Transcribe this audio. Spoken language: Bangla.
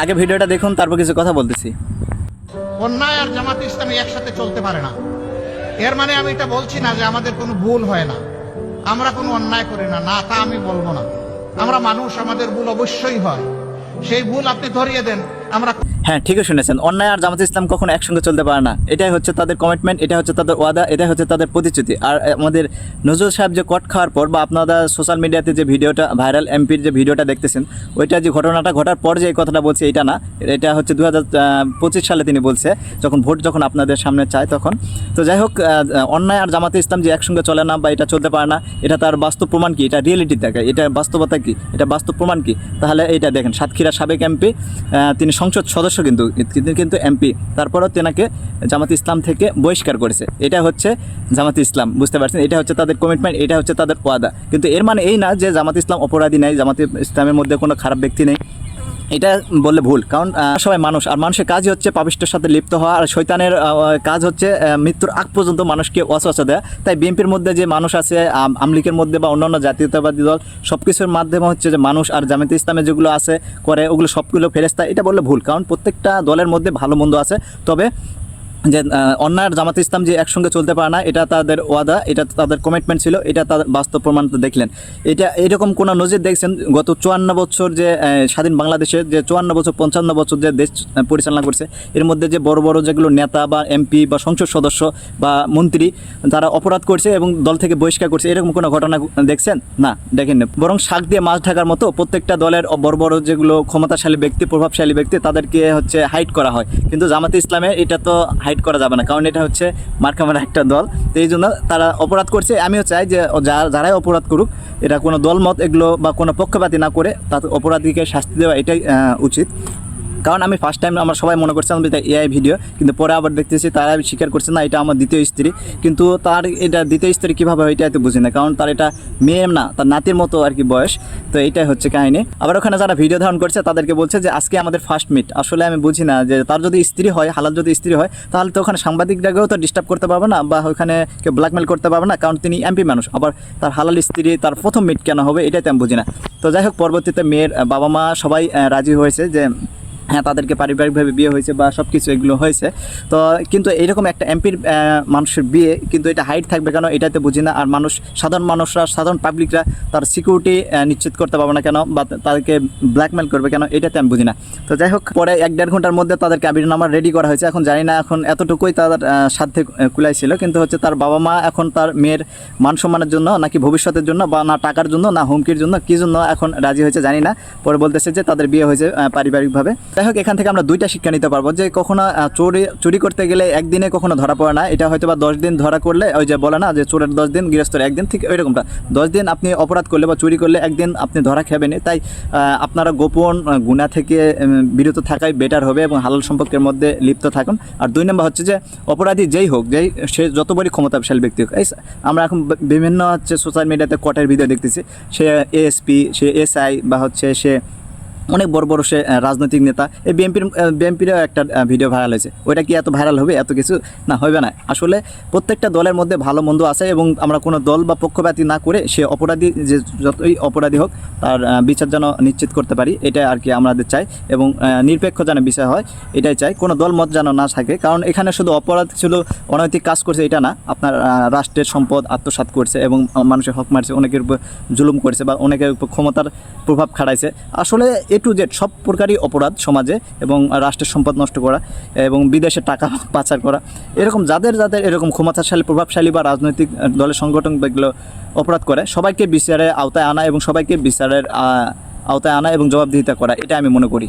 আগে ভিডিওটা দেখুন, তারপর কিছু কথা বলতেছি। অন্যায় আর জামাতে ইসলামী একসাথে চলতে পারে না। এর মানে আমি এটা বলছি না যে আমাদের কোনো ভুল হয় না, আমরা কোনো অন্যায় করি না, না তা আমি বলবো না। আমরা মানুষ, আমাদের ভুল অবশ্যই হয়। সেই ভুল আপনি ধরিয়ে দেন, আমরা হ্যাঁ, ঠিকই শুনেছেন। অন্যায় আর জামাত ইসলাম কখনো একসঙ্গে চলতে পারে না। এটাই হচ্ছে তাদের কমিটমেন্ট, এটা হচ্ছে তাদের ওয়াদা, এটাই হচ্ছে তাদের প্রতিশ্রুতি। আর আমাদের নজরুল সাহেব যে কট খাওয়ার পর বা আপনারা সোশ্যাল মিডিয়াতে যে ভিডিওটা ভাইরাল, এমপির যে ভিডিওটা দেখতেছেন, ওইটা যে ঘটনাটা ঘটার পর যে এই কথাটা বলছে, এটা না, এটা হচ্ছে 2025 সালে তিনি বলছে, যখন ভোট যখন আপনাদের সামনে চায় তখন। তো যাই হোক, অন্যায় আর জামাতে ইসলাম যে একসঙ্গে চলে না বা এটা চলতে পারে না, এটা তার বাস্তব প্রমাণ কি? এটা রিয়েলিটি দেখায়, এটা বাস্তবতা কি, এটা বাস্তব প্রমাণ কি? তাহলে এইটা দেখেন, সাতক্ষীরা সাবেক এমপি, তিনি সংসদ সদস্য কিন্তু এমপি, তারপরেও তেনাকে জামাত ইসলাম থেকে বহিষ্কার করেছে। এটা হচ্ছে জামাত ইসলাম, বুঝতে পারছেন? এটা হচ্ছে তাদের কমিটমেন্ট, এটা হচ্ছে তাদের ওয়াদা। কিন্তু এর মানে এই না যে জামাত ইসলাম অপরাধী নেই, জামাত ইসলামের মধ্যে কোনো খারাপ ব্যক্তি নেই। এটা বললে ভুল, কারণ সবাই মানুষ, আর মানুষের কাজই হচ্ছে পাপিষ্টের সাথে লিপ্ত হওয়া, আর শয়তানের কাজ হচ্ছে মৃত্যুর আগ পর্যন্ত মানুষকে ওয়াসওয়াসা দেওয়া। তাই বিএনপির মধ্যে যে মানুষ আছে, আমলিকের মধ্যে বা অন্যান্য জাতীয়তাবাদী দল, সব কিছুর মাধ্যমে হচ্ছে যে মানুষ, আর জামায়াতে ইসলামে যেগুলো আছে করে ওগুলো সবগুলো ফেরেস্তা, এটা বললে ভুল। কারণ প্রত্যেকটা দলের মধ্যে ভালো মন্দ আছে, তবে যে অন্যায় আর জামাত ইসলাম যে একসঙ্গে চলতে পারে না, এটা তাদের ওয়াদা, এটা তাদের কমিটমেন্ট ছিল, এটা তাদের বাস্তব প্রমাণ তো দেখলেন। এটা এরকম কোনো নজির দেখছেন গত 54 বছর যে স্বাধীন বাংলাদেশের যে 54 বছর 55 বছর যে দেশ পরিচালনা করছে, এর মধ্যে যে বড় বড় যেগুলো নেতা বা এমপি বা সংসদ সদস্য বা মন্ত্রী যারা অপরাধ করছে এবং দল থেকে বহিষ্কার করছে, এরকম কোনো ঘটনা দেখছেন? না, দেখেন না। বরং শাক দিয়ে মাছ ঢাকার মতো প্রত্যেকটা দলের বড় বড় যেগুলো ক্ষমতাশালী ব্যক্তি, প্রভাবশালী ব্যক্তি, তাদেরকে হচ্ছে হাইড করা হয়। কিন্তু জামাতে ইসলামে এটা তো হাইড করা যাবে না, কারণ এটা হচ্ছে মার্কামারা একটা দল। তো এই জন্য তারা অপরাধ করছে। আমিও চাই যে যারাই অপরাধ করুক, এটা কোনো দলমত এগুলো বা কোনো পক্ষপাতী না করে তাদের অপরাধীকে শাস্তি দেওয়া, এটাই উচিত। কারণ আমি ফার্স্ট টাইম আমরা সবাই মনে করছিলাম এটা এআই ভিডিও, কিন্তু পরে আবার দেখতেছি তারা স্বীকার করছে না, এটা আমার দ্বিতীয় স্ত্রী। কিন্তু তার এটা দ্বিতীয় স্ত্রী কীভাবে হয় এটা তো বুঝি না, কারণ তার এটা মেয়ে না, তার নাতির মতো আর কি বয়স। তো এইটাই হচ্ছে কাহিনী। আবার ওখানে যারা ভিডিও ধারণ করছে তাদেরকে বলছে যে আজকে আমাদের ফার্স্ট মিট। আসলে আমি বুঝি না যে তার যদি স্ত্রী হয়, হালাল যদি স্ত্রী হয়, তাহলে তো ওখানে সাংবাদিকরাকেও তো ডিস্টার্ব করতে পারবে না বা ওখানে কেউ ব্ল্যাকমেল করতে পারবে না, কারণ তিনি এমপি মানুষ। আবার তার হালাল স্ত্রী তার প্রথম মিট কেন হবে, এটাই তো আমি বুঝি না। তো যাই হোক, পরবর্তীতে মেয়ের বাবা মা সবাই রাজি হয়েছে যে হ্যাঁ, তাদেরকে পারিবারিকভাবে বিয়ে হয়েছে বা সব কিছু এগুলো হয়েছে। তো কিন্তু এইরকম একটা এমপির মানুষের বিয়ে, কিন্তু এটা হাইট থাকবে কেন, এটাতে বুঝি না। আর সাধারণ মানুষরা, সাধারণ পাবলিকরা তার সিকিউরিটি নিশ্চিত করতে পারবে না কেন, বা তাদেরকে ব্ল্যাকমেল করবে কেন, এটাতে আমি বুঝি না। তো যাই হোক, পরে 1-1.5 ঘন্টার মধ্যে তাদেরকে আবিরনামা রেডি করা হয়েছে। এখন জানি না, এখন এতটুকুই তাদের সাধ্যে কুলাইছিল। কিন্তু হচ্ছে তার বাবা মা এখন তার মেয়ের মান সম্মানের জন্য নাকি ভবিষ্যতের জন্য, বা না টাকার জন্য, না হুমকির জন্য, কী জন্য এখন রাজি হয়েছে জানি না। পরে বলতেছে যে তাদের বিয়ে হয়েছে পারিবারিকভাবে। যাই হোক, এখান থেকে আমরা 2টা শিক্ষা নিতে পারবো, যে কখনো চুরি করতে গেলে একদিনে কখনো ধরা পড়ে না। এটা হয়তো বা 10 দিন ধরা করলে, ওই যে বলে না যে চোরের 10 দিন গৃহস্থের 1 দিন, ঠিক ওইরকমটা 10 দিন আপনি অপরাধ করলে বা চুরি করলে একদিন আপনি ধরা খাবেন। তাই আপনারা গোপন গুনাহ থেকে বিরত থাকাই বেটার হবে এবং হালাল সম্পর্কের মধ্যে লিপ্ত থাকুন। আর 2 নম্বর হচ্ছে যে অপরাধী যেই হোক, সে যত বড় ক্ষমতাশালী ব্যক্তি হোক, আমরা এখন বিভিন্ন হচ্ছে সোশ্যাল মিডিয়াতে কটের ভিডিও দেখতেছি, সে এএসপি, সে এসআই, বা হচ্ছে সে অনেক বড় বড় সে রাজনৈতিক নেতা। এই বিএনপিরও একটা ভিডিও ভাইরাল হয়েছে। ওইটা কি এত ভাইরাল হবে? এত কিছু না, হবে না। আসলে প্রত্যেকটা দলের মধ্যে ভালো মন্দ আছে, এবং আমরা কোনো দল বা পক্ষপাতী না করে সে অপরাধী, যে যতই অপরাধী হোক, তার বিচার যেন নিশ্চিত করতে পারি, এটা আর কি আমাদের চাই। এবং নিরপেক্ষ যেন বিষয় হয়, এটাই চাই। কোনো দল মত যেন না থাকে, কারণ এখানে শুধু অপরাধ ছিল, অনৈতিক কাজ করছে এটা না, আপনার রাষ্ট্রের সম্পদ আত্মসাৎ করছে এবং মানুষের হক মারছে, অনেকের উপর জুলুম করছে বা অনেকের উপর ক্ষমতার প্রভাব খাটাইছে। আসলে টু জেড সব প্রকারই অপরাধ সমাজে, এবং রাষ্ট্রের সম্পদ নষ্ট করা এবং বিদেশে টাকা পাচার করা, এরকম যাদের এরকম ক্ষমতাশালী, প্রভাবশালী বা রাজনৈতিক দলের সংগঠন এগুলো অপরাধ করে, সবাইকে বিচারের আওতায় আনা এবং সবাইকে বিচারের আওতায় আনা এবং জবাবদিহিতা করা, এটা আমি মনে করি।